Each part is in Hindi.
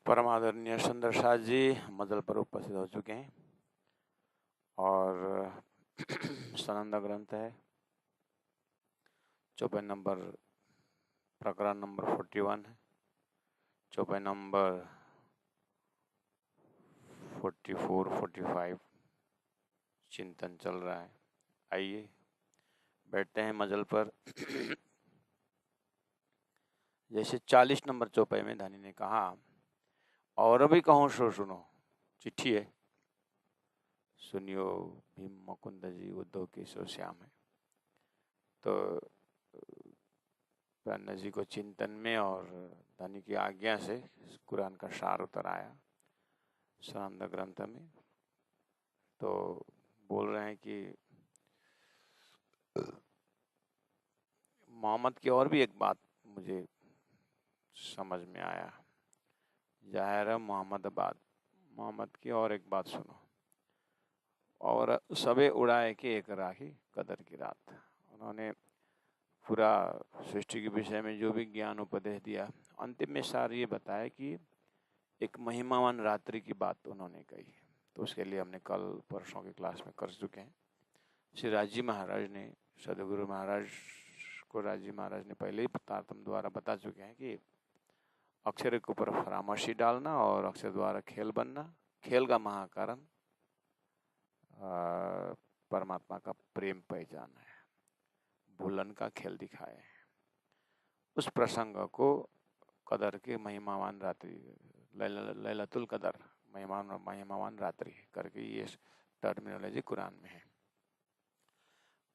परम आदरणीय सुंदर शाह जी मजल पर उपस्थित हो चुके हैं और सनंदा ग्रंथ है चौपाई नंबर प्रकरण नंबर 41 है, चौपाई नंबर 44 45 चिंतन चल रहा है। आइए बैठते हैं मजल पर। जैसे 40 नंबर चौपाई में धानी ने कहा, और भी कहूँ सो सुनो, चिट्ठी है, सुनियो भीम मुकुंद जी उद्धव केशव श्याम है। तो पन्ना जी को चिंतन में और धानी की आज्ञा से कुरान का सार उतर आया सनंद ग्रंथ में। तो बोल रहे हैं कि मोहम्मद की और भी एक बात मुझे समझ में आया। जाहिर है मोहम्मद की और एक बात सुनो। और सबे उड़ाए के एक राही कदर की रात। उन्होंने पूरा सृष्टि के विषय में जो भी ज्ञान उपदेश दिया, अंतिम में सार ये बताया कि एक महिमावान रात्रि की बात उन्होंने कही। तो उसके लिए हमने कल परसों की क्लास में कर चुके हैं। श्री राजी महाराज ने, सदगुरु महाराज को राजी महाराज ने पहले ही तारतम्य द्वारा बता चुके हैं कि अक्षर के ऊपर फरामशी डालना और अक्षर द्वारा खेल बनना, खेल का महाकारण परमात्मा का प्रेम पहचान है, भूलन का खेल दिखाए। उस प्रसंग को कदर के महिमावान रात्रि, लैलतुल कदर, महिमावान रात्रि करके ये टर्मिनोलॉजी कुरान में है।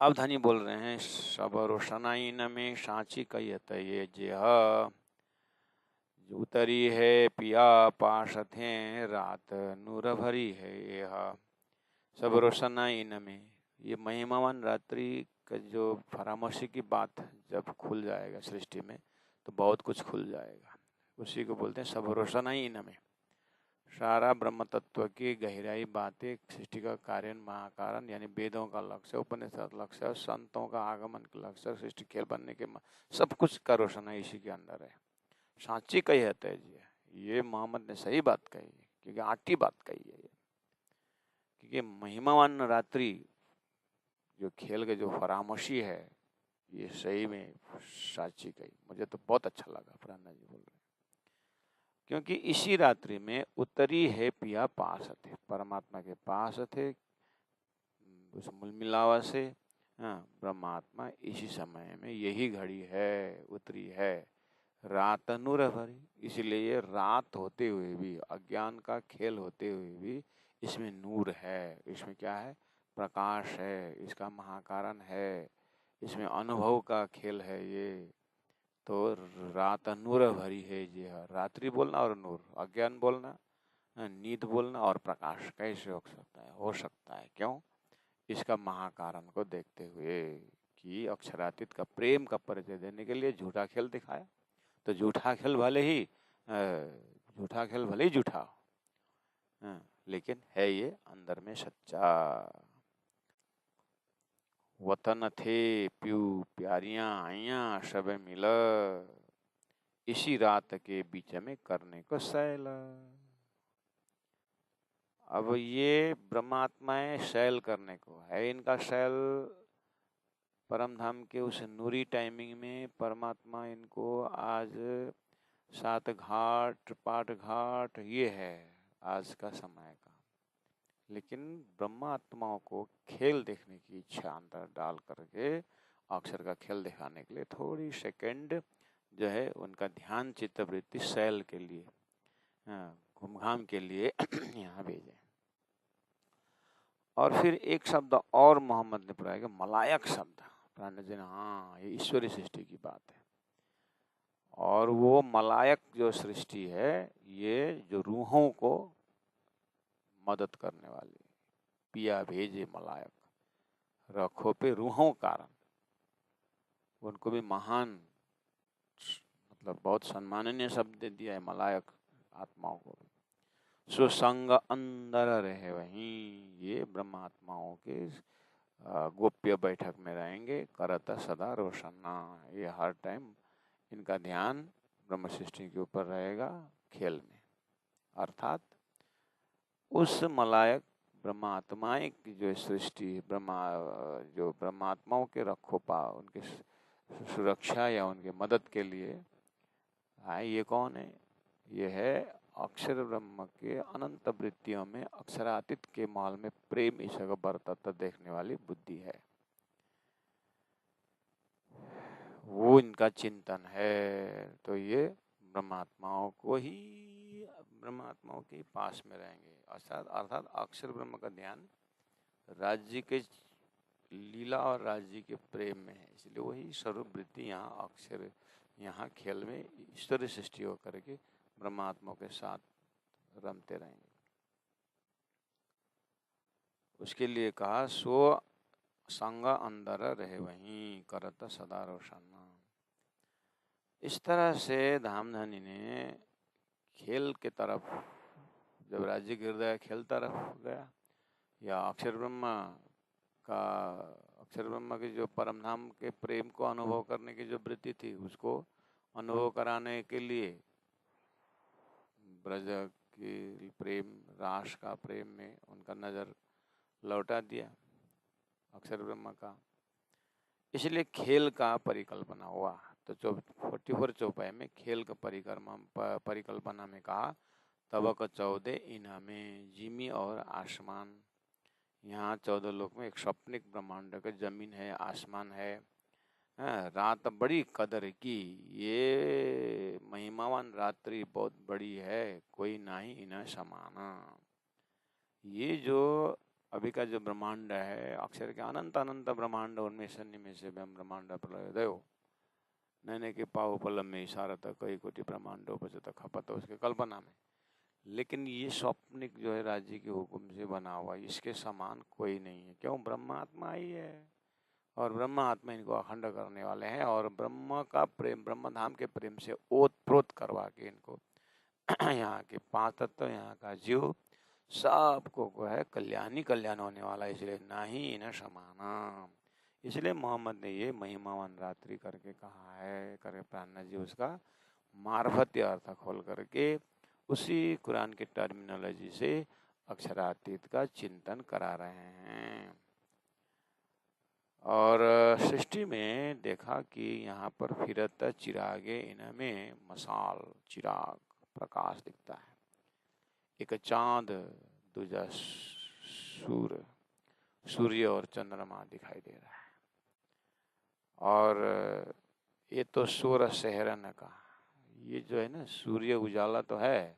अब धनी बोल रहे हैं, सब रोशनाई न में सांची कहत ये जेह, उतरी है पिया पास थे रात नूर भरी है यह। सब रोशनाई न में, ये महिमावान रात्रि का जो फरामोशी की बात जब खुल जाएगा सृष्टि में तो बहुत कुछ खुल जाएगा। उसी को बोलते हैं सब रोशनाई न में। सारा ब्रह्म तत्व की गहराई बातें, सृष्टि का कारण महाकारण यानी वेदों का लक्ष्य, उपनिषद लक्ष्य, संतों का आगमन का लक्ष्य, सृष्टि खेल बनने के सब कुछ का रोशनाई इसी के अंदर है। सांची कही है जी, ये मोहम्मद ने सही बात कही है, क्योंकि आटी बात कही है। क्योंकि महिमावान रात्रि जो खेल के जो फरामोशी है, ये सही में साची कही। मुझे तो बहुत अच्छा लगा प्राणा जी बोल रहे, क्योंकि इसी रात्रि में उतरी है पिया पास थे, परमात्मा के पास थे उस मूल मिलावा से। हाँ, ब्रह्मात्मा इसी समय में यही घड़ी है उतरी है, रात नूर भरी। इसलिए ये रात होते हुए भी, अज्ञान का खेल होते हुए भी इसमें नूर है, इसमें क्या है, प्रकाश है, इसका महाकारण है, इसमें अनुभव का खेल है ये। तो रात नूर भरी है जी। रात्रि बोलना और नूर, अज्ञान बोलना, नींद बोलना और प्रकाश कैसे हो सकता है? हो सकता है क्यों? इसका महाकारण को देखते हुए कि अक्षरातीत का प्रेम का परिचय देने के लिए झूठा खेल दिखाया। तो झूठा खेल भले ही झूठा हो, लेकिन है ये अंदर में सच्चा। वतन थे प्यू प्यारियां आइया सब मिल, इसी रात के बीच में करने को सैल। अब ये ब्रह्मात्माएं शैल करने को है, इनका शैल परम धाम के उस नूरी टाइमिंग में परमात्मा इनको आज 7 घाट 8 घाट ये है आज का समय का। लेकिन ब्रह्मात्माओं को खेल देखने की इच्छा अंदर डाल करके अक्षर का खेल दिखाने के लिए थोड़ी सेकंड जो है उनका ध्यान चित्तवृत्ति शैल के लिए, घूमघाम के लिए यहाँ भेजे। और फिर एक शब्द और मोहम्मद ने प्रयोग, मलायक शब्द। प्राण जी, हाँ, ये ईश्वरी सृष्टि की बात है। और वो मलायक जो सृष्टि है, ये जो रूहों को मदद करने वाली, पिया भेजे मलायक, रखो पे रूहों कारण, उनको भी महान, मतलब बहुत सम्माननीय शब्द दिया है मलायक आत्माओं को भी। सुसंग अंदर रहे वहीं, ये ब्रह्मात्माओं के गोप्य बैठक में रहेंगे, करता सदा रोशना। ये हर टाइम इनका ध्यान ब्रह्म सृष्टि के ऊपर रहेगा, खेल में। अर्थात उस मलायक ब्रह्मात्माएं की जो सृष्टि जो ब्रह्मात्माओं के रखोपाव, उनके सुरक्षा या उनके मदद के लिए ये कौन है? ये है अक्षर ब्रह्म के अनंत वृत्तियों में अक्षरातीत के माल में प्रेम ईश्वर को बरतता देखने वाली बुद्धि है। वो इनका चिंतन है। तो ये ब्रह्मात्माओं के पास में रहेंगे। अर्थात अक्षर ब्रह्म का ध्यान राज्य के लीला और राज्य के प्रेम में है, इसलिए वही स्वरूप वृत्ति यहाँ खेल में ईश्वरीय सृष्टि होकर के ब्रह्मात्मा के साथ रमते रहेंगे। उसके लिए कहा सो संग अंदर रहे वहीं करत सदा रोशन। इस तरह से धामधनी ने खेल के तरफ, जब राज्य के हृदय खेल तरफ गया, या अक्षर ब्रह्म के जो परम धाम के प्रेम को अनुभव करने की जो वृत्ति थी, उसको अनुभव कराने के लिए ब्रज की प्रेम, रास का प्रेम में उनका नजर लौटा दिया अक्षर ब्रह्म का। इसलिए खेल का परिकल्पना हुआ। तो 44 चौपाई में खेल का परिकल्पना में कहा तबक 14 इना में जिमी और आसमान। यहाँ 14 लोक में एक स्वप्निक ब्रह्मांड का जमीन है, आसमान है, रात बड़ी कदर की, ये महिमावान रात्रि बहुत बड़ी है, कोई नाही इन्हें समाना। ये जो अभी का जो ब्रह्मांड है, अक्षर के अनंत अनंत ब्रह्मांड, उनमें सन्निमें से ब्रह्मांड प्रलयोदयो नैने के पाहुपलम में इशारा था कई कोटि ब्रह्मांडोपचत खपत उसके कल्पना में। लेकिन ये स्वप्निक जो है राज्य के हुक्म से बना हुआ, इसके समान कोई नहीं है। क्यों? ब्रह्मात्मा ही है, और ब्रह्मात्मा इनको अखंड करने वाले हैं, और ब्रह्म का प्रेम, ब्रह्म धाम के प्रेम से ओत प्रोत करवा के इनको यहाँ के 5 तत्व, यहाँ का जीव, सबको को है कल्याण होने वाला, इसलिए ना ही इन्हें समाना। इसलिए मोहम्मद ने ये महिमावान रात्रि करके कहा है, करके प्राणनाथ जी उसका मार्फत्य अर्थ खोल करके उसी कुरान के टर्मिनोलॉजी से अक्षरातीत का चिंतन करा रहे हैं। और सृष्टि में देखा कि यहाँ पर फिरत चिरागे इनमें मसाल, चिराग, प्रकाश दिखता है। एक चांद, दूजा सूर्य और चंद्रमा दिखाई दे रहा है। और ये तो सूर्य सहरन का, ये जो है ना, सूर्य उजाला तो है,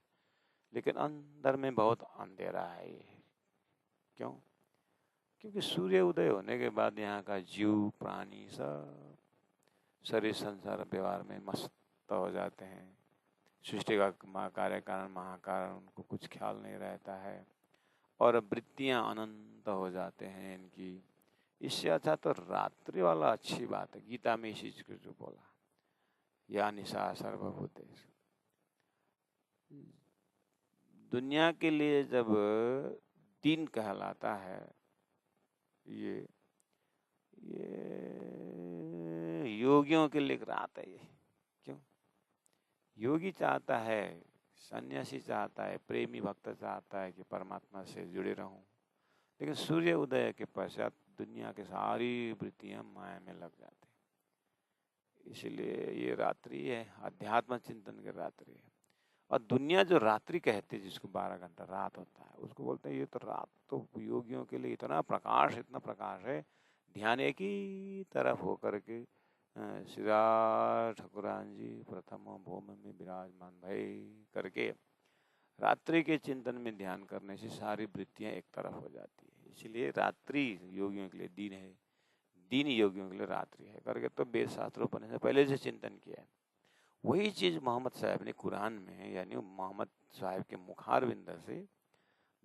लेकिन अंदर में बहुत अंधेरा है ये। क्यों? क्योंकि सूर्य उदय होने के बाद यहाँ का जीव, प्राणी सब शरीर संसार व्यवहार में मस्त हो जाते हैं। सृष्टि का कार्य कारण महाकारण उनको कुछ ख्याल नहीं रहता है, और वृत्तियाँ अनंत हो जाते हैं इनकी। इससे अच्छा तो रात्रि वाला अच्छी बात है। गीता में इसी चीज को जो बोला, या निशा सर्वभूतेषु। दुनिया के लिए जब दिन कहलाता है, ये योगियों के लिए रात है ये। क्यों? योगी चाहता है, सन्यासी चाहता है, प्रेमी भक्त चाहता है कि परमात्मा से जुड़े रहूं, लेकिन सूर्य उदय के पश्चात दुनिया के सारी वृत्तियां माया में लग जाती हैं। इसलिए ये रात्रि है, अध्यात्म चिंतन की रात्रि है। और दुनिया जो रात्रि कहती है, जिसको 12 घंटा रात होता है, उसको बोलते हैं ये तो रात तो योगियों के लिए इतना प्रकाश है, ध्यान एक ही तरफ होकर के श्री ठाकुरान जी प्रथम भूम में विराजमान भय करके रात्रि के चिंतन में ध्यान करने से सारी वृत्तियां एक तरफ हो जाती है। इसलिए रात्रि योगियों के लिए दिन है, दिन योगियों के लिए रात्रि है करके तो वेद शास्त्रों पढ़ने से पहले से चिंतन किया है। वही चीज मोहम्मद साहब ने कुरान में, यानी मोहम्मद साहब के मुखारविंद से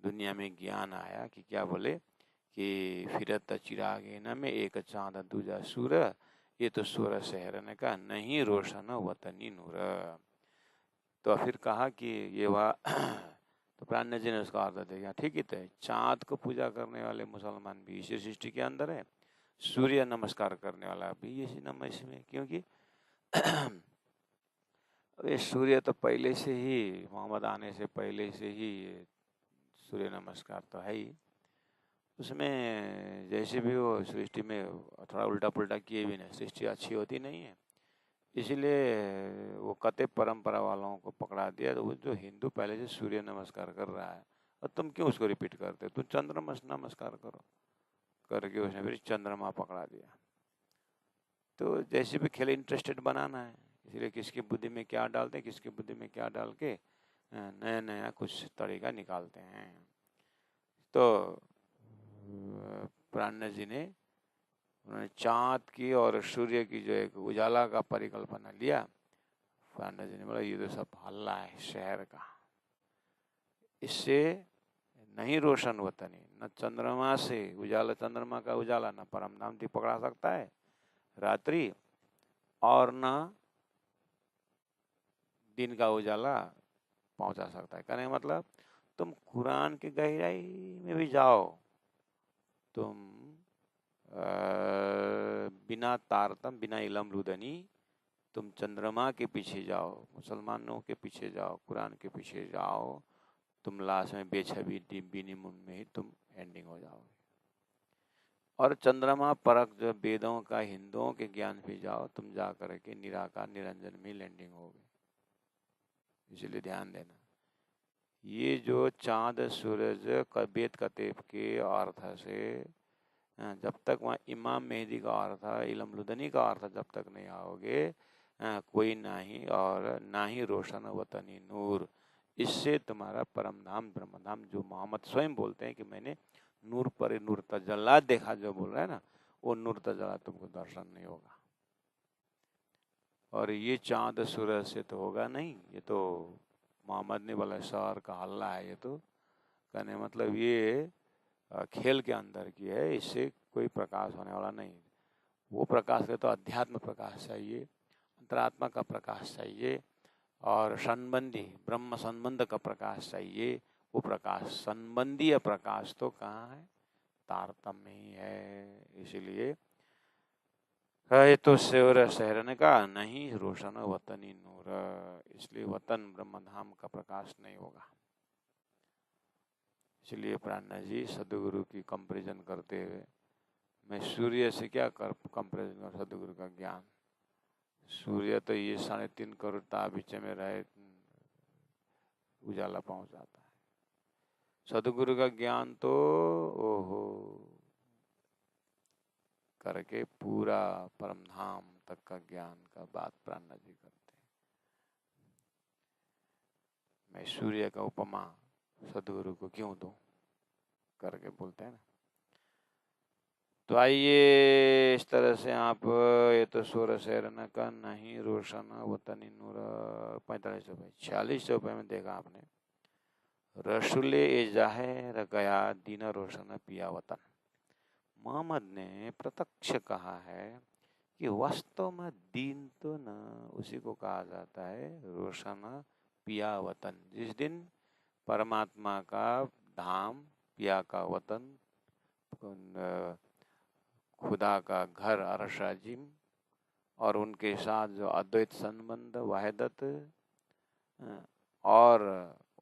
दुनिया में ज्ञान आया कि क्या बोले कि फिरत चिरागे न में एक चांद दूजा सूर, ये तो सूर शहरन का नहीं रोशन वतनी नूर। तो फिर कहा कि ये वह तो प्राण जी ने उसका अर्थ देखा, ठीक ही तो है, चांद को पूजा करने वाले मुसलमान भी इसी सृष्टि के अंदर है, सूर्य नमस्कार करने वाला भी इसी इसमें, क्योंकि अबे सूर्य तो पहले से ही, मोहम्मद आने से पहले से ही ये सूर्य नमस्कार तो है ही। उसमें जैसे भी वो सृष्टि में थोड़ा उल्टा पुल्टा किए भी नहीं, सृष्टि अच्छी होती नहीं है, इसीलिए वो कते परंपरा वालों को पकड़ा दिया। तो वो जो हिंदू पहले से सूर्य नमस्कार कर रहा है और तुम क्यों उसको रिपीट करते हो, तुम चंद्रमा नमस्कार करो, करके उसने फिर चंद्रमा पकड़ा दिया। तो जैसे भी खेल इंटरेस्टेड बनाना है, इसलिए किसकी बुद्धि में क्या डालते हैं, किसकी बुद्धि में क्या डाल के नया नया कुछ तरीका निकालते हैं। तो प्राण जी ने उन्होंने चाँद की और सूर्य की जो एक उजाला का परिकल्पना लिया। प्राण जी ने बोला ये तो सब हल्ला है शहर का, इससे नहीं रोशन वतनी, न चंद्रमा से उजाला, चंद्रमा का उजाला न परमधाम तक पकड़ा सकता है रात्रि, और न दिन का उजाला पहुंचा सकता है। कहने का मतलब तुम कुरान की गहराई में भी जाओ, तुम बिना तारतम बिना इलम रुदनी तुम चंद्रमा के पीछे जाओ, मुसलमानों के पीछे जाओ, कुरान के पीछे जाओ, तुम लास्ट में बेछबी डिब्बी मुन में ही तुम एंडिंग हो जाओगे। और चंद्रमा परक जो वेदों का हिंदुओं के ज्ञान भी जाओ, तुम जा करके निराकार निरंजन में लैंडिंग होगे। इसलिए ध्यान देना, ये जो चांद सूरज वेद कतेब के अर्थ से जब तक वहाँ इमाम मेहदी का अर्थ इलम लुदनी का अर्थ जब तक नहीं आओगे, कोई नहीं, और ना ही रोशन वतनी नूर, इससे तुम्हारा परम धाम ब्रह्मधाम जो मोहम्मद स्वयं बोलते हैं कि मैंने नूर पर नूर तजल्ला देखा, जो बोल रहा है ना, वो नूर तजल्ला तुमको दर्शन नहीं होगा। और ये चांद सूरज से तो होगा नहीं, ये तो मोहम्मद ने बोला शहर का हल्ला है, ये तो कहने मतलब ये खेल के अंदर की है, इससे कोई प्रकाश होने वाला नहीं। वो प्रकाश के तो अध्यात्म प्रकाश चाहिए, अंतरात्मा का प्रकाश चाहिए, और संबंधी ब्रह्म संबंध का प्रकाश चाहिए। वो प्रकाश संबंधीय प्रकाश तो कहाँ है, तारतम्य ही है। इसलिए ये तो शहर ने कहा नहीं रोशन वतनी नूर, इसलिए वतन ब्रह्मधाम का प्रकाश नहीं होगा। इसलिए प्राणा जी सदगुरु की कंपैरिजन करते हुए, मैं सूर्य से क्या कंपैरिजन कर, सदगुरु का ज्ञान, सूर्य तो ये 3.5 करोड़ ताबीच में रहे उजाला पहुंच जाता है, सदगुरु का ज्ञान तो ओहो करके पूरा परमधाम तक का ज्ञान का बात प्राणा जी करते हैं। मैं सूर्य का उपमा सदगुरु को क्यों दूं करके बोलते हैं ना। तो आइए इस तरह से आप, ये तो सोर शहर का नहीं रोशन वतनी नूर, 45 रुपये 46 रुपये में देखा आपने, रसूले ए जाहिर गया दीन रोशन पिया वतन। मोहम्मद ने प्रत्यक्ष कहा है कि वास्तव में दीन तो न उसी को कहा जाता है रोशन पिया वतन, जिस दिन परमात्मा का धाम, पिया का वतन, खुदा का घर अरशाजिम, और उनके साथ जो अद्वैत संबंध वाहिदत, और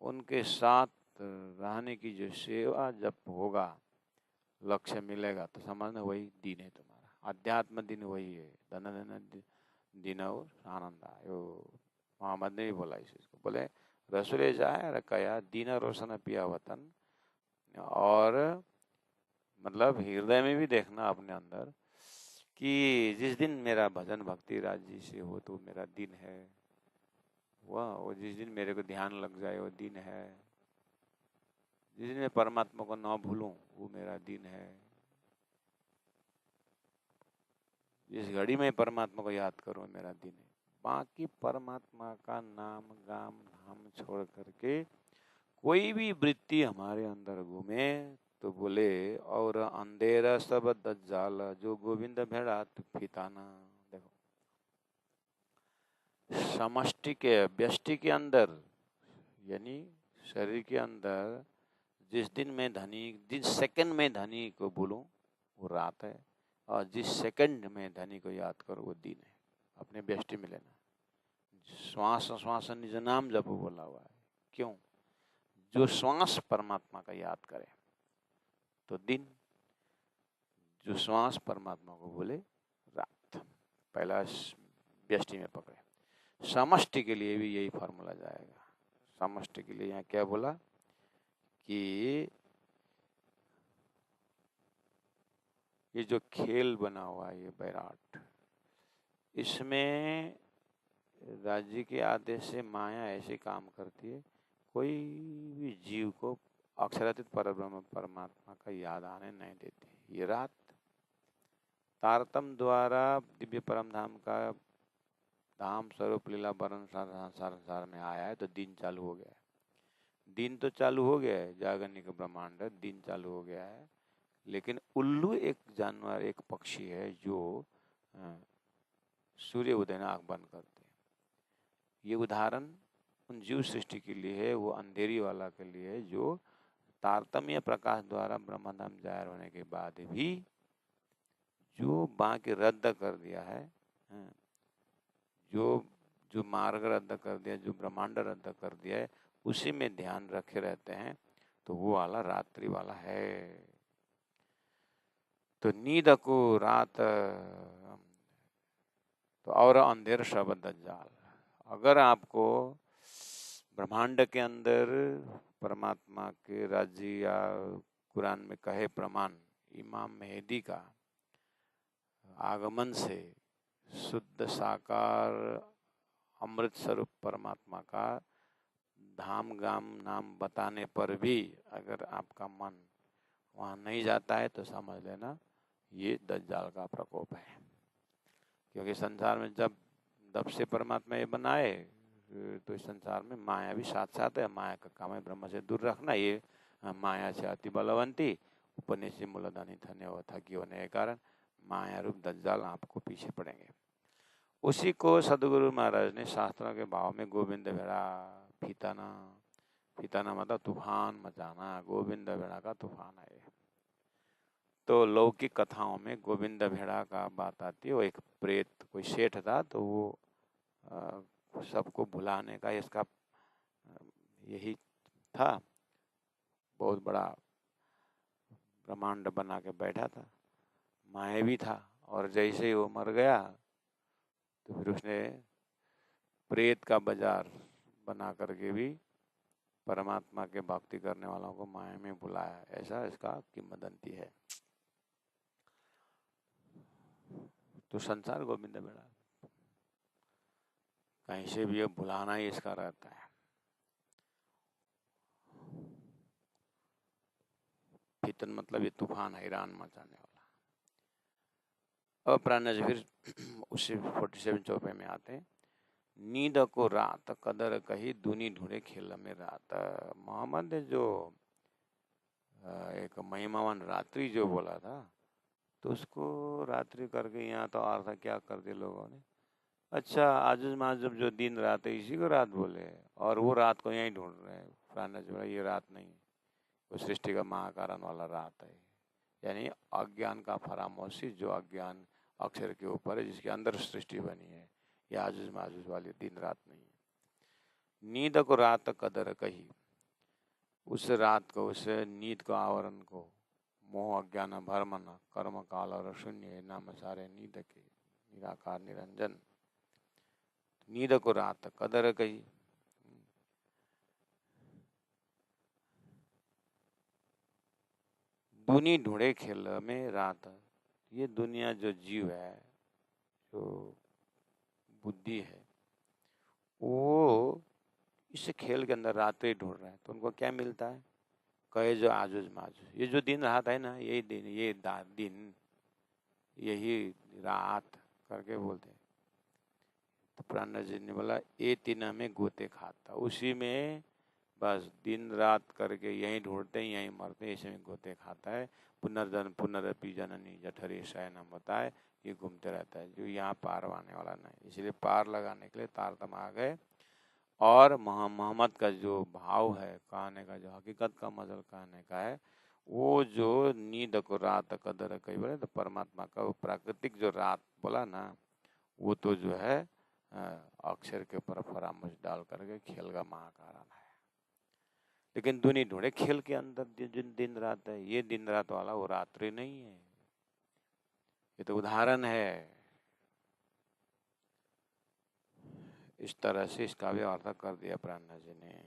उनके साथ रहने की जो सेवा जब होगा, लक्ष्य मिलेगा, तो समझना वही दीन है तुम्हारा, अध्यात्म दिन वही है। धन धन दिन और आनंद आयो, मोहम्मद ने भी बोला इस चीज को, बोले रसूले जाए रखया दीन रोशन पिया वतन, और मतलब हृदय में भी देखना अपने अंदर कि जिस दिन मेरा भजन भक्ति राज्य से हो तो मेरा दिन है, वो जिस दिन मेरे को ध्यान लग जाए वो दिन है, जिस दिन मैं परमात्मा को ना भूलूं वो मेरा दिन है, जिस घड़ी में परमात्मा को याद करूं मेरा दिन है। बाकी परमात्मा का नाम गाम धाम छोड़ करके कोई भी वृत्ति हमारे अंदर घूमे तो बोले और अंधेरा सब दज्जाल जो गोविंद भेड़ा फिताना। देखो समष्टि के व्यष्टि के अंदर, यानी शरीर के अंदर, जिस दिन मैं धनी, जिस सेकंड में धनी को बोलूं वो रात है, और जिस सेकंड में धनी को याद करो वो दिन है। अपने व्यष्टि में लेना, श्वास श्वास निज नाम जप बोला हुआ है। क्यों? जो श्वास परमात्मा का याद करे तो दिन, जो श्वास परमात्मा को बोले रात। पहला व्यष्टि में पकड़े। समष्टि के लिए भी यही फॉर्मूला जाएगा। समष्टि के लिए यहाँ क्या बोला कि ये जो खेल बना हुआ है, ये बैराट, इसमें राज्य के आदेश से माया ऐसे काम करती है, कोई भी जीव को अक्षरातीत परब्रह्म परमात्मा का याद आने नहीं देती। ये रात तारतम द्वारा दिव्य परम धाम का धाम स्वरूप लीला वर्ण संसार में आया है, तो दिन चालू हो गया है। दिन तो चालू हो गया है, जागनिक ब्रह्मांड दिन चालू हो गया है। लेकिन उल्लू एक जानवर, एक पक्षी है जो सूर्य उदय में आँख बंद करते हैं। ये उदाहरण उन जीव सृष्टि के लिए है, वो अंधेरी वाला के लिए है, जो तारतम्य प्रकाश द्वारा ब्रह्मधाम जाहिर होने के बाद भी जो बाकी रद्द कर दिया है, जो मार्ग रद्द कर दिया, जो ब्रह्मांड रद्द कर दिया है, उसी में ध्यान रखे रहते हैं, तो वो वाला रात्रि वाला है। तो नींद को रात तो और अंधेर शब्द दज्जाल। अगर आपको ब्रह्मांड के अंदर परमात्मा के राज्य या कुरान में कहे प्रमाण इमाम मेहदी का आगमन से शुद्ध साकार अमृत स्वरूप परमात्मा का धाम गाम नाम बताने पर भी अगर आपका मन वहाँ नहीं जाता है, तो समझ लेना ये दज्जाल का प्रकोप है। क्योंकि संसार में जब से परमात्मा ये बनाए, तो इस संसार में माया भी साथ साथ है। माया का काम है ब्रह्म से दूर रखना। ये माया से अति बलवंती उपनिषद मूलधनी धन्य थकी होने के कारण माया रूप दज्जाल आपको पीछे पड़ेंगे। उसी को सदगुरु महाराज ने शास्त्रों के भाव में गोविंद भेड़ा फीताना, फीताना मतलब तूफान मचाना, गोविंद भेड़ा का तूफान है। तो लौकिक कथाओं में गोविंद भेड़ा का बात आती है। वो एक प्रेत, कोई सेठ था, तो वो सबको भुलाने का इसका यही था। बहुत बड़ा ब्रह्मांड बना के बैठा था, मायावी था। और जैसे ही वो मर गया, तो फिर उसने प्रेत का बाजार बना करके भी परमात्मा के भक्ति करने वालों को माया में बुलाया। ऐसा इसका किंवदंती है। तो संसार गोविंद बेड़ा, कहीं से भी ये बुलाना ही इसका रहता है। फितन मतलब ये तूफान, हैरान मचाने वाला। अब प्राण फिर उसी 47 चौपे में आते हैं। नींद को रात कदर कही, दूनी ढूंढे खेल में रात। मोहम्मद ने जो एक महिमावान रात्रि जो बोला था, तो उसको रात्रि करके यहाँ तो अर्थ क्या कर दिया लोगों ने। अच्छा, आजुज माजुब जो दिन रात है, इसी को रात बोले, और वो रात को यहीं ढूंढ रहे हैं। प्राण जोड़ा ये रात नहीं, वो सृष्टि का महाकारण वाला रात है। यानी अज्ञान का फरामोशी, जो अज्ञान अक्षर के ऊपर है, जिसके अंदर सृष्टि बनी है, ये आजुज माजुज वाली दिन रात नहीं है। नींद को रात कदर कही, उस रात को, उस नींद को, आवरण को, मोह अज्ञान भरमन कर्म काल और शून्य नाम सारे नींद के निराकार निरंजन। नींद को रात कदर कही, दुनी ढूंढे खेल में रात। ये दुनिया जो जीव है, जो बुद्धि है, वो इस खेल के अंदर रात्रि ढूंढ रहा है। तो उनको क्या मिलता है? कहे जो आजुज माजुज, ये जो दिन रात है ना, यही दिन, ये दिन, यही रात करके बोलते हैं। तो प्राण जी ने बोला ये तीन में गोते खाता, उसी में बस दिन रात करके यहीं ढूंढते हैं, यहीं मरते हैं, इसी में गोते खाता है। पुनर्जन्म पुनरपि जननी जठरी शयनम होता है, ये घूमते रहता है, जो यहाँ पार आने वाला नहीं। इसलिए पार लगाने के लिए तारतम आ गए। और मोहम्मद का जो भाव है कहने का, जो हकीकत का मजल कहने का है, वो जो नींद को रात कदर कई बोले, तो परमात्मा का वो प्राकृतिक जो रात बोला ना, वो तो जो है अक्षर के ऊपर फरामुश डाल करके खेल का महाकारण है। लेकिन दुनिया ढूंढे खेल के अंदर जिन दिन रात है, ये दिन रात वाला वो रात्रि नहीं है, ये तो उदाहरण है। इस तरह से इसका भी अर्थ कर दिया प्राणा जी ने।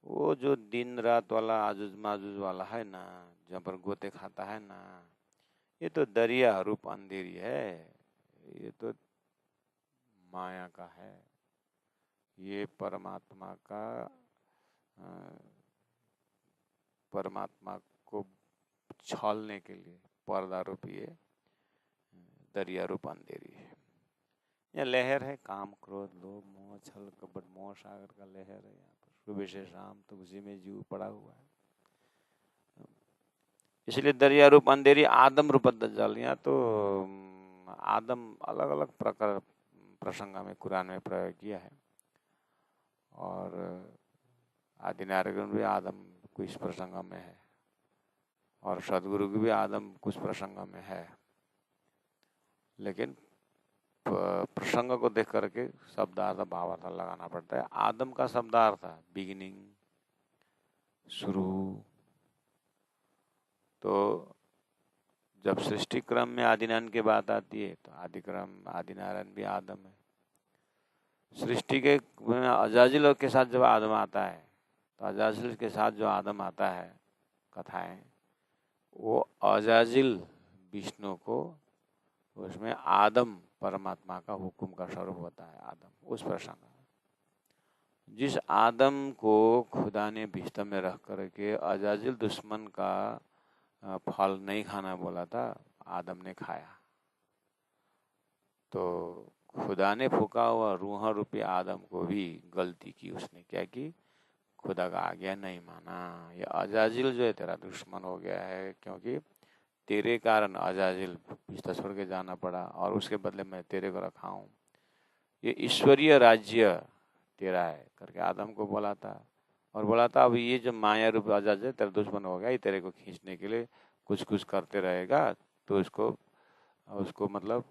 वो जो दिन रात वाला आजुज माजुज वाला है ना, जहाँ पर गोते खाता है ना, ये तो दरिया रूप अंधेरी है, ये तो माया का है। ये परमात्मा का परमात्मा को छलने के लिए पर्दा रूप ये दरिया रूप अंधेरी है। यह लहर है, काम क्रोध लोभ मोह छल कपट मोह सागर का लहर है। यहाँ पर सुबह से शाम तो उसी में जीव पड़ा हुआ है। इसलिए दरिया रूप अंधेरी आदम रूप दज्जाल। यहाँ तो आदम अलग अलग प्रकार प्रसंग में कुरान में प्रयोग किया है, और आदि नारायण भी आदम कुछ प्रसंग में है, और सदगुरु की भी आदम कुछ प्रसंग में है। लेकिन प्रसंग को देख करके शब्दार्थ भावार्थ लगाना पड़ता है। आदम का शब्दार्थ है बिगिनिंग, शुरू। तो जब सृष्टि क्रम में आदिनारायण की बात आती है तो आदि क्रम आदिनारायण भी आदम है। सृष्टि के अजाजिल के साथ जब आदम आता है तो अजाजिल के साथ जो आदम आता है कथाएं, वो अजाजिल विष्णु को, उसमें आदम परमात्मा का हुक्म का स्वरूप होता है। आदम उस प्रसंग, जिस आदम को खुदा ने बिस्तर में रख करके अजाजिल दुश्मन का फल नहीं खाना बोला था, आदम ने खाया। तो खुदा ने फूका हुआ रूह रूपी आदम को भी गलती की। उसने क्या की? खुदा का आज्ञा नहीं माना। ये अजाजिल जो है तेरा दुश्मन हो गया है, क्योंकि तेरे कारण अजाजिल बिस्तर छोड़ के जाना पड़ा, और उसके बदले मैं तेरे को रखा हूँ। ये ईश्वरीय राज्य तेरा है करके आदम को बोला था। और बोला था अब ये जो माया रूप अजाजिल तेरा दुश्मन हो गया, ये तेरे को खींचने के लिए कुछ कुछ करते रहेगा, तो उसको मतलब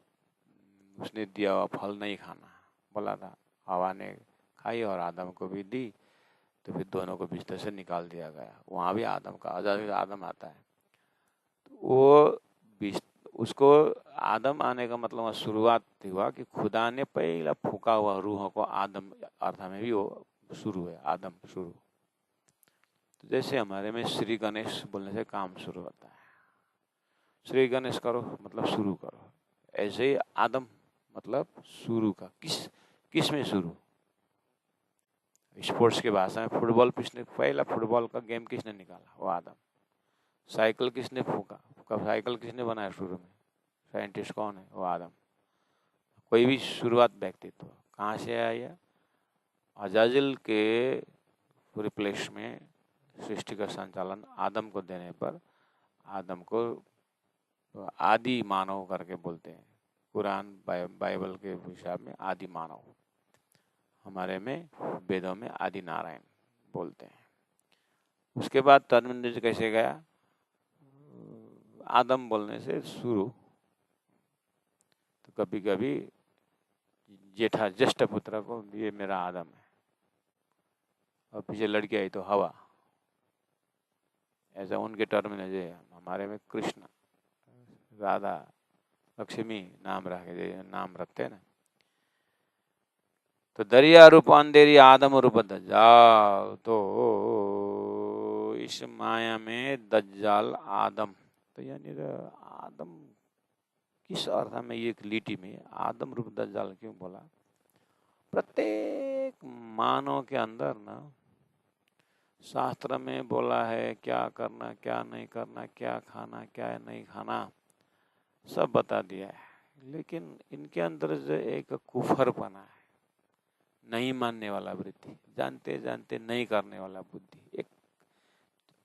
उसने दिया हुआ फल नहीं खाना बोला था। हवा ने खाई और आदम को भी दी, तो फिर दोनों को बिस्तर से निकाल दिया गया। वहाँ भी आदम का अजाजिल आदम आता है। वो उसको आदम आने का मतलब शुरुआत हुआ कि खुदा ने पहला फूका हुआ रूह को आदम अर्थ में भी वो शुरू है, आदम शुरू। तो जैसे हमारे में श्री गणेश बोलने से काम शुरू होता है, श्री गणेश करो मतलब शुरू करो, ऐसे ही आदम मतलब शुरू का। किस में शुरू? स्पोर्ट्स की भाषा में फुटबॉल पहला फुटबॉल का गेम किसने निकाला? वो आदम। साइकिल किसने फूका? साइकिल किसने बनाया शुरू में? साइंटिस्ट कौन है? वो आदम। कोई भी शुरुआत व्यक्तित्व कहाँ से आया? अजाजिल के रिप्लेस में सृष्टि का संचालन आदम को देने पर आदम को आदि मानव करके बोलते हैं। कुरान बाइबल के हिसाब में आदि मानव, हमारे में वेदों में आदि नारायण बोलते हैं। उसके बाद टर्मिनोलॉजी कैसे गया? आदम बोलने से शुरू, तो कभी कभी जेठा ज्येष्ठ पुत्र को ये मेरा आदम है, और पीछे लड़की आई तो हवा, ऐसा उनके टर्मिनोलॉजी है। हमारे में कृष्ण राधा लक्ष्मी नाम रखते हैं ना। तो दरिया रूप अंधेरी आदम रूप दज्जाल। तो इस माया में दज्जाल आदम, तो यानी आदम किस अर्थ में ये लिटी में आदम रूप दज्जाल क्यों बोला? प्रत्येक मानव के अंदर ना शास्त्र में बोला है क्या करना क्या नहीं करना, क्या खाना क्या नहीं खाना, सब बता दिया है। लेकिन इनके अंदर जो एक कुफरपना है, नहीं मानने वाला वृत्ति, जानते जानते नहीं करने वाला बुद्धि, एक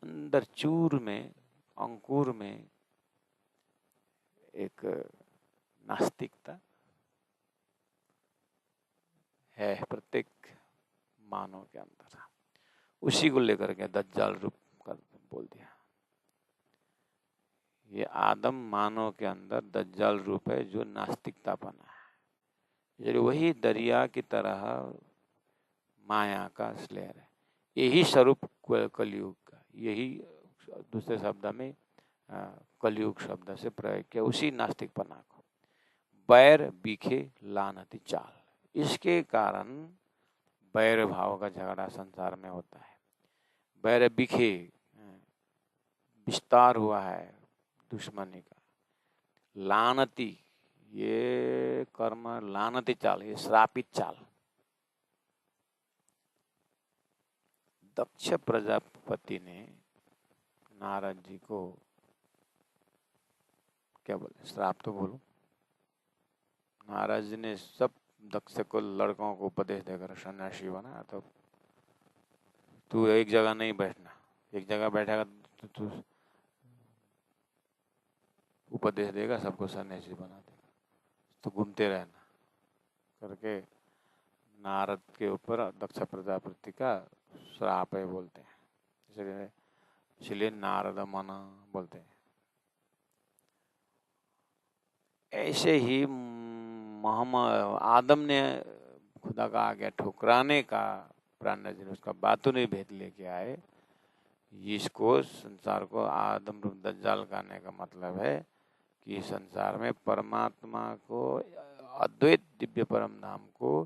अंदर चूर में अंकुर में एक नास्तिकता है प्रत्येक मानव के अंदर। उसी को लेकर के दज्जाल रूप कर बोल दिया। ये आदम मानव के अंदर दज्जाल रूप है जो नास्तिकतापना है। ये वही दरिया की तरह माया का स्लेर है। यही स्वरूप कलयुग का, यही दूसरे शब्द में कलयुग शब्द से प्रयोग किया उसी नास्तिकपना को। बैर बीखे लानती चाल, इसके कारण बैर भाव का झगड़ा संसार में होता है। बैर बीखे, विस्तार हुआ है दुश्मनी का। लानती, ये कर्म लानती चाल, ये श्रापित चाल। दक्ष प्रजापति ने नारद जी को क्या बोले, श्राप तो बोलो। नारद जी ने सब दक्ष को, लड़कों को उपदेश देकर सन्यासी बनाया। तो तू एक जगह नहीं बैठना, एक जगह बैठेगा तो तू उपदेश देगा, सबको सन्यासी बना देगा, तो घूमते रहना करके नारद के ऊपर दक्ष प्रजापति का श्राप है बोलते हैं। इसलिए नारद मना बोलते हैं। ऐसे ही मोहम्मद आदम ने खुदा का आज्ञा ठुकराने का प्राण जी ने उसका बातूनी भेद लेके आए। इसको संसार को आदम रूप दज्जाल कहने का मतलब है कि संसार में परमात्मा को, अद्वैत दिव्य परम धाम को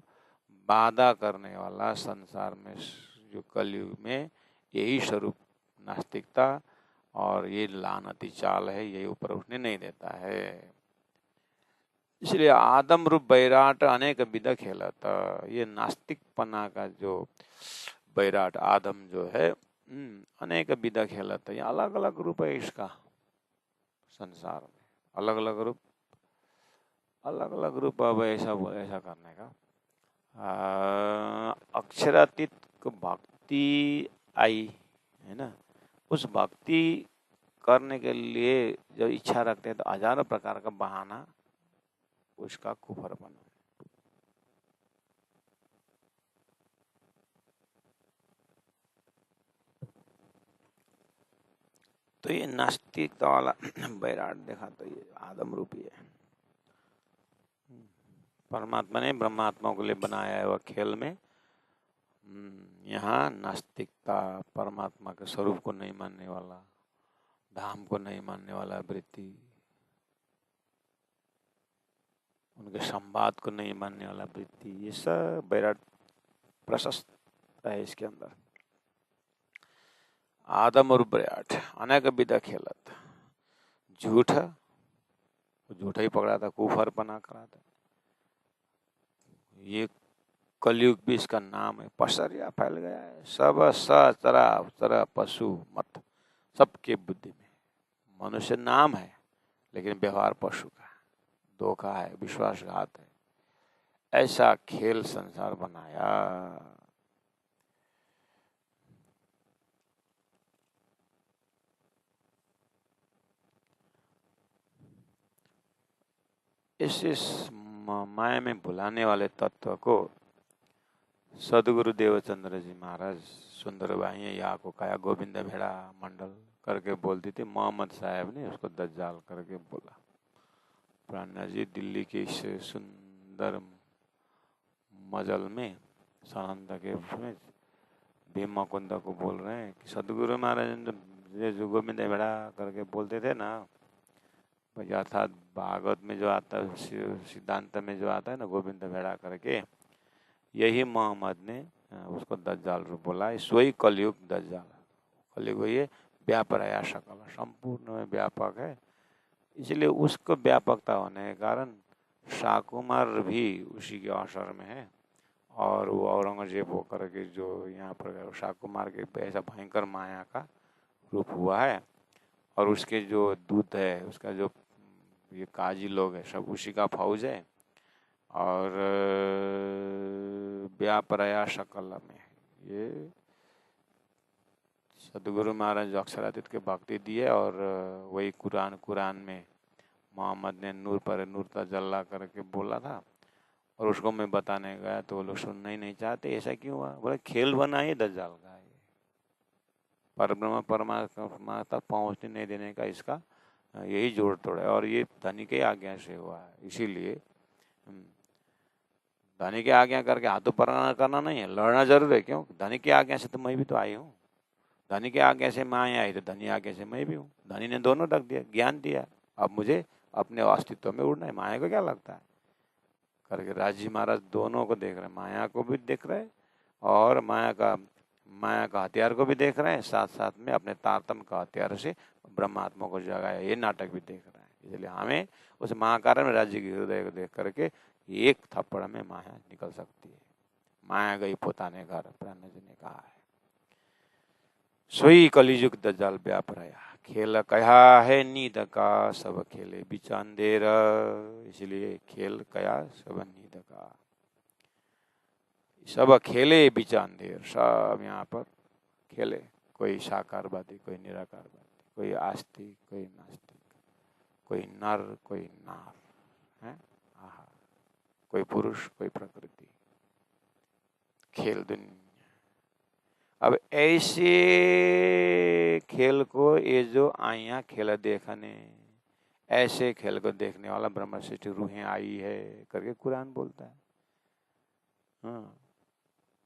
बाधा करने वाला संसार में जो कलयुग में यही स्वरूप नास्तिकता और ये लानती चाल है, यही ऊपर उठने नहीं देता है। इसलिए आदम रूप बैराट अनेक विधा खेलत, ये नास्तिकपना का जो बैराट आदम जो है अनेक विधा खेलत। ये अलग अलग रूप है इसका संसार में, अलग अलग रूप, अलग अलग रूप। अब ऐसा करने का अक्षरातीत को भक्ति आई है ना, उस भक्ति करने के लिए जब इच्छा रखते हैं तो हजारों प्रकार का बहाना उसका कुफर बना। तो ये नास्तिकता वाला बैराट देखा तो ये आदम रूपी है। परमात्मा ने ब्रह्मात्मा के लिए बनाया है वह खेल में। यहाँ नास्तिकता, परमात्मा के स्वरूप को नहीं मानने वाला, धाम को नहीं मानने वाला वृत्ति, उनके संवाद को नहीं मानने वाला वृत्ति, ये सब बैराट प्रशस्त है इसके अंदर। आदम और बैराट अनेक विधा खेलत। झूठ ही पकड़ा था, कुफर बना करा था। ये कलयुग भी इसका नाम है, पसरिया फैल गया है। सब तरह पशु मत सबके बुद्धि में। मनुष्य नाम है लेकिन व्यवहार पशु का, धोखा है, विश्वासघात है। ऐसा खेल संसार बनाया। इस माया में भुलाने वाले तत्व को सदगुरु देवचंद्र जी महाराज सुंदरबाई या को कहा, गोविंद भेड़ा मंडल करके बोलती थी। मोहम्मद साहब ने उसको दज्जाल करके बोला। प्राणा जी दिल्ली के इस सुंदर मजल में सानंद के में भीमा कुंद को बोल रहे हैं कि सदगुरु महाराज ने जो गोविंद भेड़ा करके बोलते थे ना, अर्थात भागवत में जो आता है, सिद्धांत में जो आता है ना गोविंद भेड़ा करके, यही मोहम्मद ने उसको दज्जाल रूप बोला। सोई कलयुग दज्जाल। कलयुग ये व्यापराया सकल, संपूर्ण में व्यापक है। इसलिए उसको व्यापकता होने के कारण शाकुमार भी उसी के असर में है। और वो औरंगजेब होकर के जो यहाँ पर शाकुमार के ऐसा भयंकर माया का रूप हुआ है। और उसके जो दूत है, उसका जो ये काजी लोग है, सब उसी का फौज है। और व्यापराया सकल में ये सदगुरु महाराज जो अक्षरातीत के भक्ति दिए। और वही कुरान में मोहम्मद ने नूर पर नूर तजल्ला करके बोला था। और उसको मैं बताने गया तो वो लोग सुनना ही नहीं चाहते। ऐसा क्यों हुआ? बोले खेल बना ही दज्जाल का है, परब्रह्म परमात्मा तक पहुँचने नहीं देने का इसका यही जोड़ तोड़ है। और ये धनी के आज्ञा से हुआ है। इसीलिए धनी की आज्ञा करके हाथों पर करना नहीं है, लड़ना जरूर है। क्यों? धनी की आज्ञा से तो मैं भी तो आई हूँ, धनी की आज्ञा से माया आई तो धनी आज्ञा से मैं भी हूँ। धनी ने दोनों रख दिया, ज्ञान दिया, अब मुझे अपने अस्तित्व में उड़ना है, माया को क्या लगता है करके। राजी महाराज दोनों को देख रहे हैं, माया को भी देख रहे हैं और माया का हथियार को भी देख रहे हैं, साथ साथ में अपने तारतम्य का हथियार से ब्रह्मात्मा को जगाया, ये नाटक भी देख रहे हैं। इसलिए हमें उस महाकारण में राज्य के हृदय को देख करके एक थप्पड़ में माया निकल सकती है। माया गई पोताने घर, प्राण जी ने कहा है। सोई कलिजुग दज्जाल व्याप रहा, खेल कया है नींद का, सब खेले बीच अंधेर। इसलिए खेल कया सब नींद का, सब खेले बीच अंधेर। सब यहाँ पर खेले, कोई साकारवादी, कोई निराकारवादी, कोई आस्तिक, कोई नास्तिक, कोई नर, कोई नार है, कोई पुरुष, कोई प्रकृति, खेल दुनिया। अब ऐसे खेल को ये जो आइया खेल देखने, ऐसे खेल को देखने वाला ब्रह्म सृष्टि रूहें आई है करके कुरान बोलता है। हाँ,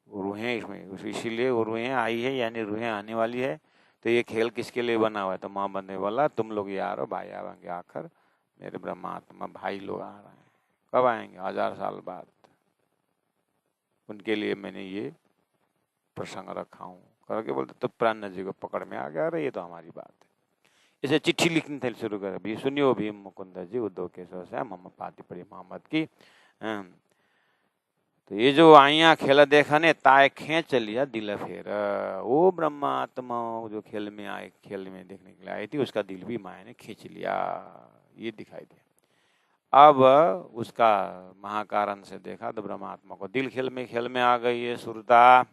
रूहें इसमें, इसीलिए वो रूहें आई है यानी रूहें आने वाली है। तो ये खेल किसके लिए बना हुआ है? तो माँ बनने वाला तुम लोग यारो भाई आएंगे, आखिर मेरे ब्रह्मात्मा भाई लोग आ रहे हैं। कब आएंगे? 1000 साल बाद। उनके लिए मैंने ये प्रसंग रखा हूँ करके बोलते। तो प्राण जी को पकड़ में आ गया, अरे ये तो हमारी बात है। इसे चिट्ठी लिखने थे शुरू कर, भी सुनियो भीम मुकुंद जी उद्धव केशव से मम पाती पड़ी मोहम्मद की। तो ये जो आइया खेल देखने ताए खेच लिया दिल फेर, वो ब्रह्मात्मा जो खेल में आए, खेल में देखने के लिए आई थी, उसका दिल भी माया ने खींच लिया, ये दिखाई दिया। अब उसका महाकारण से देखा तो ब्रह्मात्मा को दिल खेल में आ गई है सुरता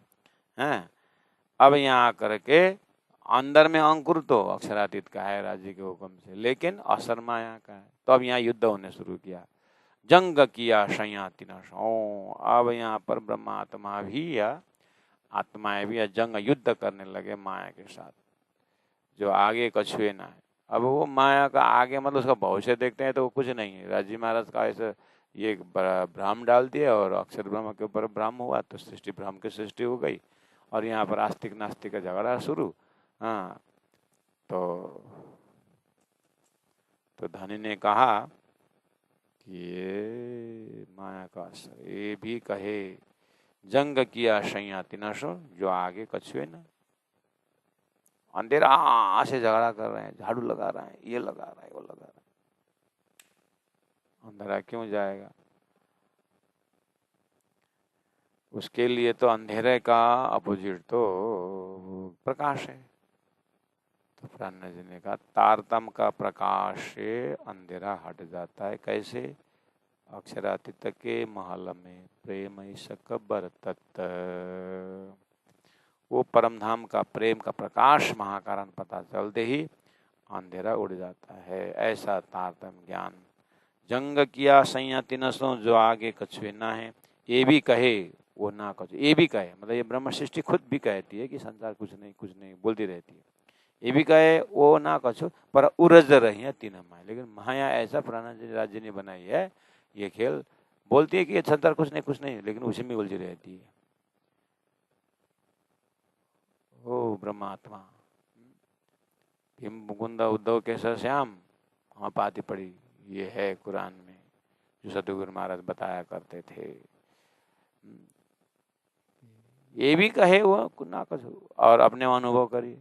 है। अब यहाँ आकर के अंदर में अंकुर तो अक्षरातीत का है राज्य के हुक्म से, लेकिन असर माया का है। तो अब यहाँ युद्ध होने शुरू किया, जंग किया शयातिना सौ। अब यहाँ पर ब्रह्मात्मा भी या आत्माएं भी या जंग युद्ध करने लगे माया के साथ, जो आगे कछुए ना है। अब वो माया का आगे मतलब उसका भविष्य देखते हैं तो वो कुछ नहीं है। राजी महाराज का ऐसे ये भ्रम डाल दिया और अक्षर ब्रह्म के ऊपर भ्रम हुआ तो सृष्टि भ्रम की सृष्टि हो गई। और यहाँ पर आस्तिक नास्तिक का झगड़ा शुरू। हाँ, तो धनी ने कहा कि ये माया का असर, ये भी कहे जंग किया शयाति नशो, जो आगे कछुए ना। अंधेरा से झगड़ा कर रहे हैं, झाड़ू लगा रहे हैं, ये लगा रहा है, वो लगा रहा है। अंधेरा क्यों जाएगा? उसके लिए तो अंधेरे का अपोजिट तो प्रकाश है। तो प्राण जी ने कहा तारतम का प्रकाश से अंधेरा हट जाता है। कैसे? अक्षरातीत के महल में प्रेम सक बरतत, वो परमधाम का प्रेम का प्रकाश महाकारण पता चलते ही अंधेरा उड़ जाता है। ऐसा तारतम ज्ञान जंग किया संयति नसों, जो आगे कछुए ना है, ये भी कहे वो ना कछु। ये भी कहे मतलब ये ब्रह्म सृष्टि खुद भी कहती है कि संसार कुछ नहीं बोलती रहती है। ये भी कहे वो ना कछु पर उरज रही है तीन माया। लेकिन माया ऐसा प्राण राज्य ने बनाई है, ये खेल बोलती है कि ये संसार कुछ नहीं, लेकिन उसी में उलझी रहती है। ओ ब्रह्मात्मा भीम मुकुंद उद्धव केशव श्याम वहाँ पाती पड़ी, ये है कुरान में जो सतगुरु महाराज बताया करते थे। ये भी कहे वो ना कछु और अपने अनुभव करिए।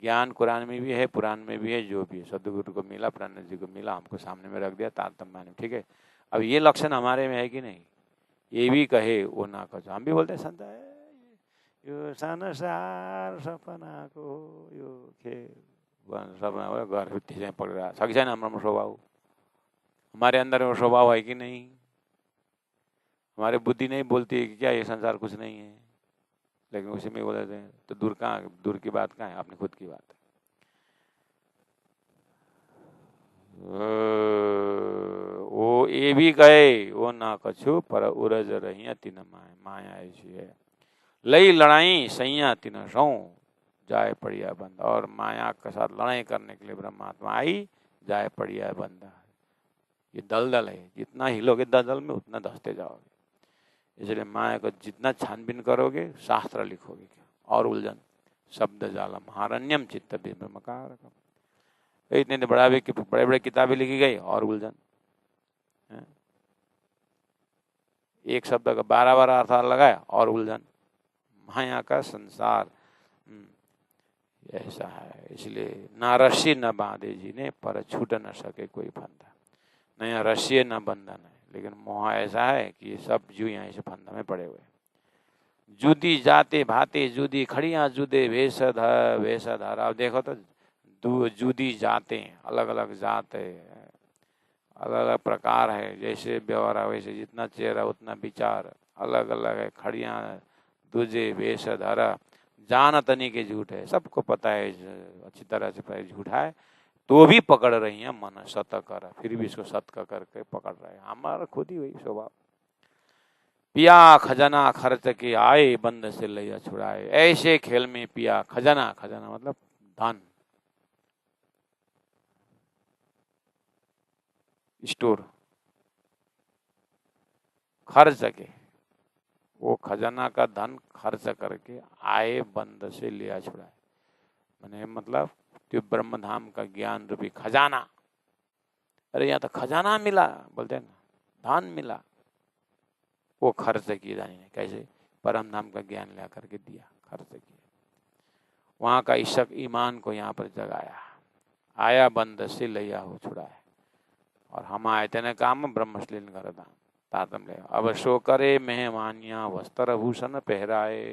ज्ञान कुरान में भी है, पुराण में भी है, जो भी है सदगुरु को मिला, प्राण जी को मिला, हमको सामने में रख दिया तारतम्य में। ठीक है, अब ये लक्षण हमारे में है कि नहीं? ये भी कहे वो ना कछु। हम भी बोलते हैं संत है यो संसार सपना को यो खेल, सपना घर भित्ती पड़ रहा छ कि छैन हाम्रो स्वभाव? हमारे अंदर वो स्वभाव है कि नहीं? हमारी बुद्धि नहीं बोलती है कि क्या ये संसार कुछ नहीं है, लेकिन उसी में बोल देते हैं। तो दूर की बात कहाँ है? अपनी खुद की बात है। वो ये भी कहे वो ना कछु पर उरज रही तीन माया, माया ऐसी है लई लड़ाई सैया तीन सौ, जाए पड़िया बंदा। और माया के साथ लड़ाई करने के लिए ब्रह्मात्मा आई, जाए पड़िया बंदा। ये दलदल है, जितना हिलोगे दलदल में उतना धंसते जाओगे। इसलिए माया को जितना छानबीन करोगे शास्त्र लिखोगे और उलझन। शब्द जालम हारण्यम चित्त विभ्रमकारकम। इतने बड़े बड़े किताबें लिखी गई और उलझन। एक शब्द का 12 अर्थ लगाया और उलझन। माया का संसार ऐसा है। इसलिए ना रस्सी न बांधे जी ने पर छूट न सके कोई फंदा। न यहाँ रस्सी न बंधन है, लेकिन मोह ऐसा है कि ये सब जीव यहाँ इस फंदा में पड़े हुए। जुदी जाते भाते जुदी खड़ियां जुदे वेशधर। अब देखो तो जुदी जाते, अलग अलग जात है, अलग अलग प्रकार है। जैसे व्यवहार है वैसे जितना चेहरा उतना विचार अलग अलग है। खड़ियां दूजे वेशधर जानतनी के झूठ है। सबको पता है अच्छी तरह से पता झूठा है, तो भी पकड़ रही है मन सत कर, फिर भी इसको सत का करके पकड़ रहे हैं। हमारा खुद ही वही स्वभाव। पिया खजाना खर्च के आए बंद से लिया छुड़ाए। ऐसे खेल में पिया खजाना, खजाना मतलब धन, स्टोर, खर्च के, वो खजाना का धन खर्च करके आए बंद से लिया छुड़ाए। मैंने मतलब तो ब्रह्मधाम का ज्ञान रूपी खजाना। अरे यहाँ तो खजाना मिला बोलते हैं ना, धन मिला, वो खर्च किए जाने ने। कैसे? परम धाम का ज्ञान ला करके दिया, खर्च किया। वहाँ का इशक ईमान को यहाँ पर जगाया। आया बंद से लिया हो छुड़ाए। और हम आए थे काम ब्रह्मश्लील कर दान तातम ले। अब सो करे मेहमानिया वस्त्र भूषण पहराए।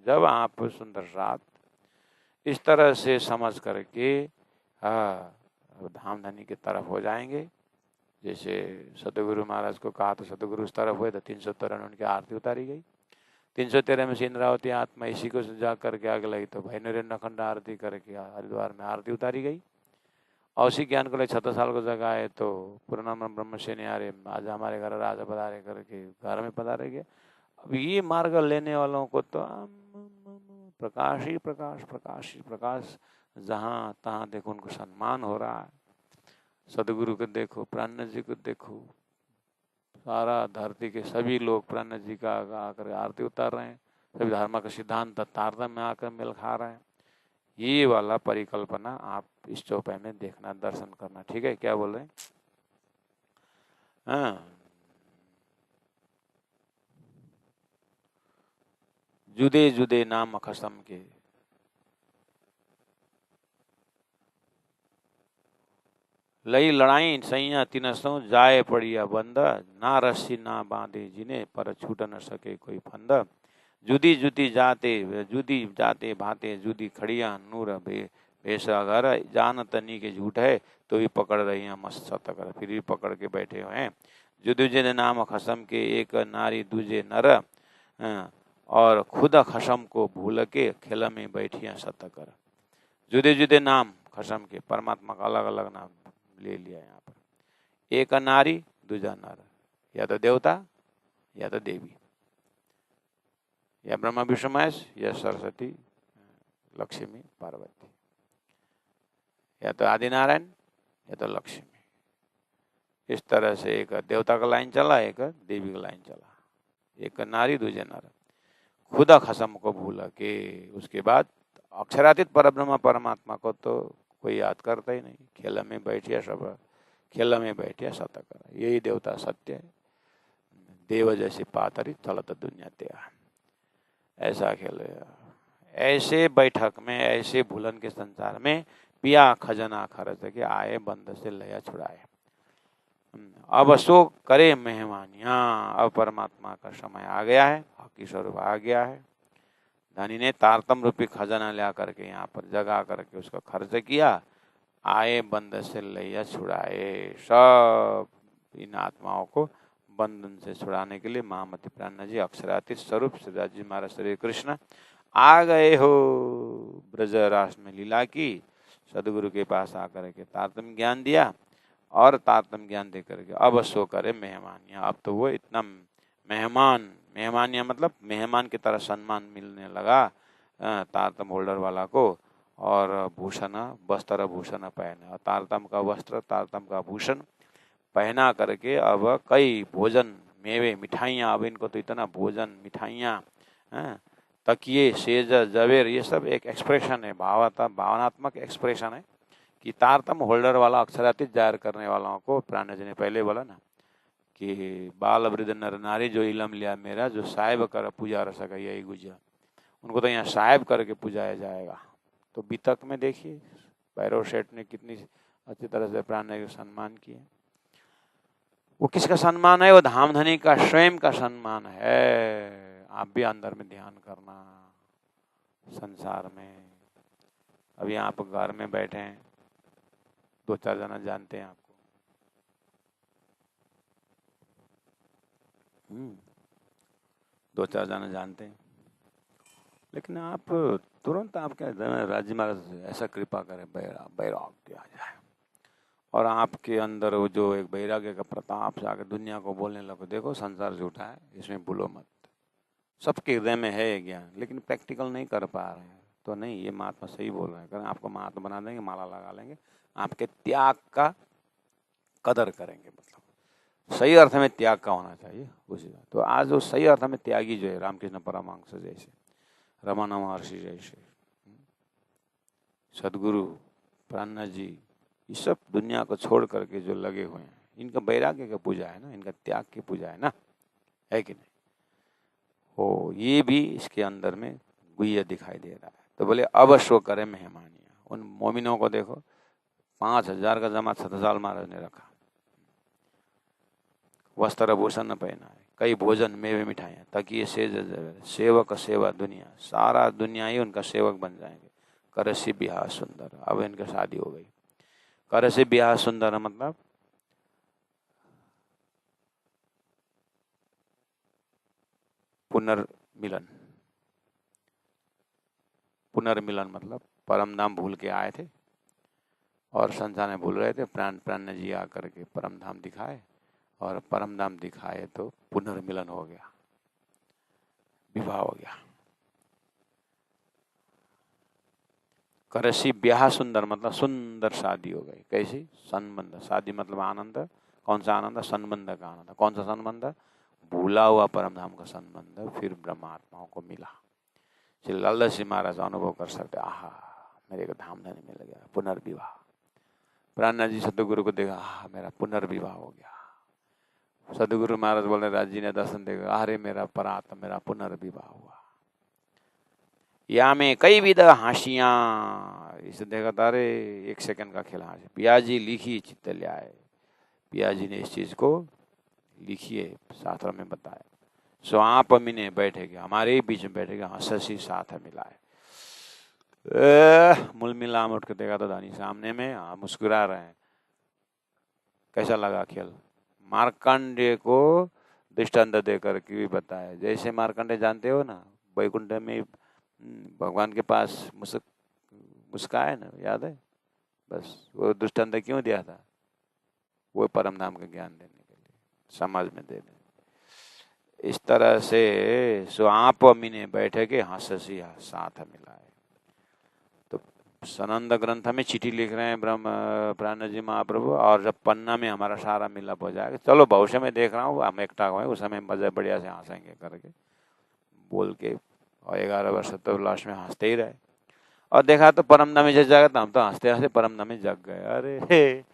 जब आप सुंदर रात इस तरह से समझ करके धाम धनी की तरफ हो जाएंगे। जैसे सतगुरु महाराज को कहा तो सतगुरु उस तरफ हुए तो 313 उनकी आरती उतारी गई। 313 में से इंद्रावती आत्मा इसी को जा करके आगे लगी तो भाई नरेंद्र अखंड आरती करके हरिद्वार में आरती उतारी गई। और उसी ज्ञान को ले 36 साल को जगाए तो पूर्णानंद ब्रह्म से नहीं आ रहे, आज हमारे घर राजा पधारे करके घर में पधारे गए। अब ये मार्ग लेने वालों को तो प्रकाश ही प्रकाश, प्रकाश ही प्रकाश, जहाँ तहाँ देखो उनको सम्मान हो रहा है। सदगुरु को देखो, प्राण जी को देखो, सारा धरती के सभी लोग प्राण जी का आकर आरती उतार रहे हैं। सभी धर्म का सिद्धांत तारतम्य में आकर मिल खा रहे हैं। ये वाला परिकल्पना आप इस चौपाई में देखना, दर्शन करना। ठीक है, क्या बोल रहे हैं? हाँ, जुदे जुदे नाम खसम के, लई लड़ाई सैया तिनसों जाए पड़िया बंद। ना रस्सी ना बांधे जिन्हें पर छूट न सके कोई फंद। जुदी जुदी जाते भाते जुदी खड़िया नूर भेषा घर। जान तनी के झूठ है तो भी पकड़ रही हैं मस्त सतकर, फिर भी पकड़ के बैठे हुए हैं। जुदे जुदे नाम खसम के एक नारी दूजे नर। और खुद खसम को भूल के खेल में बैठिया सतकर। जुदे जुदे नाम खसम के, परमात्मा का अलग अलग नाम ले लिया यहाँ पर। एक नारी दूजा नर, या तो देवता या तो देवी, या ब्रह्मा विष्णु महेश या सरस्वती लक्ष्मी पार्वती, या तो आदि नारायण या तो लक्ष्मी। इस तरह से एक देवता का लाइन चला, एक देवी का लाइन चला। एक नारी दूजे नर, खुदा खसम को भूला के उसके बाद अक्षरातीत परब्रह्म परमात्मा को तो कोई याद करता ही नहीं। खेल में बैठिया सब, खेल में बैठिया सत कर, यही देवता सत्य है। देव जैसी पातरी चलत दुनिया त्या, ऐसा खेल। ऐसे बैठक में, ऐसे भूलन के संसार में पिया खजना खर्च के आए बंद से लया छुड़ाए। अब सो करे मेहमानिया, अब परमात्मा का समय आ गया है, हकी स्वरूप आ गया है। धनी ने तारतम रूपी खजाना ला करके यहाँ पर जगा करके उसका खर्च किया। आए बंद से लैया छुड़ाए। सब इन आत्माओं को बंधन से छुड़ाने के लिए महामती प्राण जी अक्षरातीत स्वरूप श्री जी महाराज श्री कृष्ण आ गए हो। ब्रज रास में लीला की, सदगुरु के पास आकर के तारतम ज्ञान दिया और तारतम ज्ञान दे करके अब सो करे मेहमानिया। अब तो वो इतना मेहमानिया मतलब मेहमान की तरह सम्मान मिलने लगा तारतम होल्डर वाला को। और भूषण वस्त्र भूषण पहना, तारतम का वस्त्र तारतम का भूषण पहना करके अब कई भोजन मेवे मिठाइयाँ, अब इनको तो इतना भोजन, मिठाइयाँ, तकिए, सेज, जवेर, ये सब एक एक्सप्रेशन है, भावनात्मक एक्सप्रेशन है कि तारतम होल्डर वाला अक्षरातीत जाहिर करने वालों को प्राण जी ने पहले बोला ना कि बाल वृद्ध नर नारी जो इलम लिया मेरा, जो साहेब कर पूजा रस का यही गुजरा, उनको तो यहाँ साहेब करके पूजाया जाएगा। तो बीतक में देखिए भैरव सेठ ने कितनी अच्छी तरह से प्राण का सम्मान किया। वो किसका सम्मान है? वो धामधनी का स्वयं का सम्मान है। आप भी अंदर में ध्यान करना। संसार में अभी आप घर में बैठे हैं, 2-4 जना जानते हैं आपको, 2-4 जना जानते हैं, लेकिन आप तुरंत आप क्या राज्य महाराज ऐसा कृपा करें वैराग्य आ जाए और आपके अंदर वो जो एक वैराग्य का प्रताप से आकर दुनिया को बोलने लगो, देखो संसार झूठा है, इसमें भूलो मत। सबके हृदय में है ज्ञान, लेकिन प्रैक्टिकल नहीं कर पा रहे हैं। तो नहीं, ये महात्मा सही बोल रहे हैं, कारण आपको महात्मा बना देंगे, माला लगा लेंगे, आपके त्याग का कदर करेंगे। मतलब सही अर्थ में त्याग का होना चाहिए उसी का। तो आज वो सही अर्थ में त्यागी जो है, रामकृष्ण परमहंस जैसे, रमन महर्षि जैसे, सदगुरु प्राणनाथ जी, ये सब दुनिया को छोड़ करके जो लगे हुए हैं, इनका वैराग्य का पूजा है ना, इनका त्याग की पूजा है ना, है कि नहीं? हो, ये भी इसके अंदर में गुह्य दिखाई दे रहा है। तो बोले अवश्य करे मेहमानियाँ। उन मोमिनों को देखो, 5,000 का जमा छत्रसाल महाराज ने रखा, वस्त्र भूषण न पहना है, कई भोजन मेवे मिठाइयाँ, तकिए सेज सेवक सेवा दुनिया, सारा दुनिया ही उनका सेवक बन जाएंगे। करसी ब्याह सुंदर, अब इनकी शादी हो गई। करसी ब्याह सुंदर मतलब पुनर्मिलन। पुनर्मिलन मतलब परम धाम भूल के आए थे और संसार में भूल रहे थे, प्राण जी आकर के परम धाम दिखाए, और परम धाम दिखाए तो पुनर्मिलन हो गया, विवाह हो गया। करसी ब्याह सुंदर मतलब सुंदर शादी हो गई। कैसी? संबंध, शादी मतलब आनंद। कौन सा आनंद? संबंध का आनंद। कौन सा संबंध? भूला हुआ परम धाम का संबंध फिर ब्रह्मात्माओं को मिला। श्री लाल जी महाराज अनुभव कर सकते, आहा मेरे को धाम धनी मिल गया, पुनर्विवाह। प्राणनाथ जी सदगुरु को देखा, आहा मेरा पुनर्विवाह हो गया। सदगुरु महाराज बोले, राज जी ने दर्शन देखा, अरे मेरा परात्मा, मेरा पुनर्विवाह हुआ। या में कई विध हाशियां, इसे देखा था, अरे 1 सेकंड का खेल हाशि। पियाजी लिखी चित्त ल्याए, पियाजी ने इस चीज को लिखी है, शास्त्र में बताया। सो आप अमीने बैठेगा, हमारे ही बीच में बैठेगा, हंसी साथ मिलाए। मुल मिलाम उठ के देखा तो धानी सामने में, मुस्कुरा रहे हैं। कैसा लगा खेल? मार्कंडेय को दृष्टांत देकर के भी बताया। जैसे मार्कंडेय जानते हो ना, वैकुंठ में भगवान के पास मुस्काए ना, याद है? बस वो दृष्टांत क्यों दिया था? वो परम धाम का ज्ञान देने के लिए, समाज में देने। इस तरह से सो आप अमीने बैठे के हंसी साथ मिलाए। तो सनंद ग्रंथ में चिट्ठी लिख रहे हैं ब्रह्म प्राण जी महाप्रभु, और जब पन्ना में हमारा सारा मिलाप हो जाएगा, चलो भविष्य में देख रहा हूँ हम एकटा हुए, उस समय मजे बढ़िया से हंसेंगे करके बोल के, और 11 वर्ष तो लास्ट में हंसते ही रहे। और देखा तो परम धाम में जग जाएगा, तो हम तो हंसते हंसते परम धाम में जग गए। अरे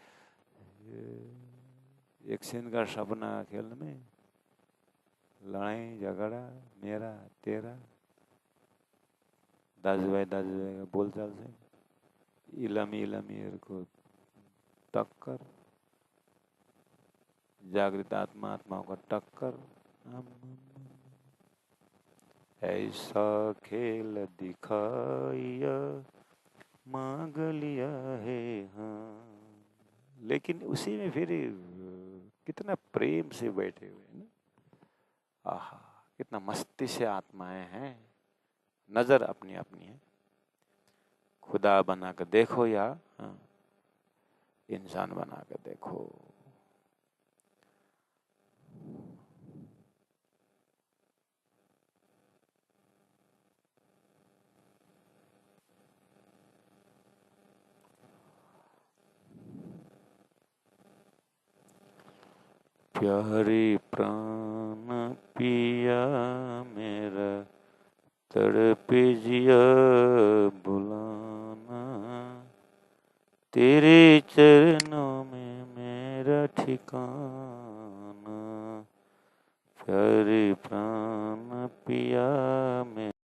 एक सीन का सपना खेल में, लड़ाई झगड़ा मेरा तेरा, दाजू भाई का बोलचाल से, इलमी को टक्कर, जागृत आत्मा आत्माओं का टक्कर। ऐसा खेल दिखाया मांग लिया है, हाँ। लेकिन उसी में फिर कितना प्रेम से बैठे हुए ना, आहा कितना मस्ती से आत्माएं हैं। नजर अपनी अपनी है, खुदा बना कर देखो या इंसान बना कर देखो। प्यारे प्राण पिया मेरा तड़पे जिया बुलाना, तेरे चरणों में मेरा ठिकाना, प्यारे प्राण पिया मेरा